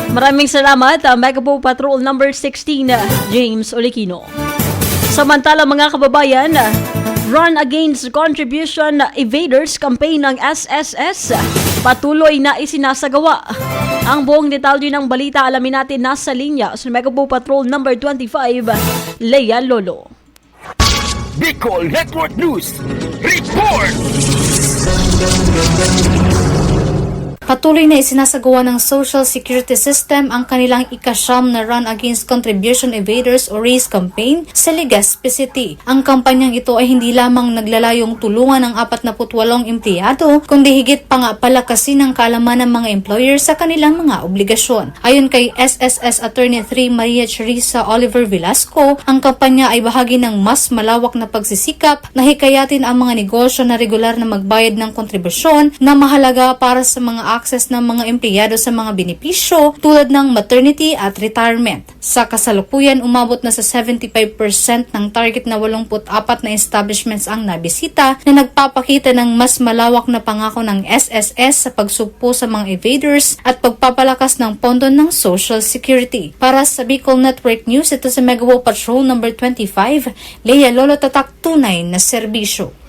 Maraming salamat, Megapo Patrol number 16, James Olikino. Samantala mga kababayan, Run Against Contribution Evaders campaign ng SSS patuloy na isinasagawa. Ang buong detalye ng balita alamin natin nasa linya sa Megapo Patrol number 25, Leia Lolo. Bicol Network News Report! Patuloy na isinasagawa ng Social Security System ang kanilang ikasyam na Run Against Contribution Evaders o RACE campaign sa Legazpi City. Ang kampanyang ito ay hindi lamang naglalayong tulungan ng 48 empleyado, kundi higit pa nga palakasin ang kaalaman ng mga employer sa kanilang mga obligasyon. Ayon kay SSS Attorney 3 Maria Teresa Oliver Velasco, ang kampanya ay bahagi ng mas malawak na pagsisikap na hikayatin ang mga negosyo na regular na magbayad ng kontribusyon na mahalaga para sa mga access ng mga empleyado sa mga benepisyo tulad ng maternity at retirement. Sa kasalukuyan, umabot na sa 75% ng target na 84 na establishments ang nabisita na nagpapakita ng mas malawak na pangako ng SSS sa pagsugpo sa mga evaders at pagpapalakas ng pondo ng Social Security. Para sa Bicol Network News, ito sa Megapo Patrol number 25, Leia Lolo, tatak tunay na serbisyo.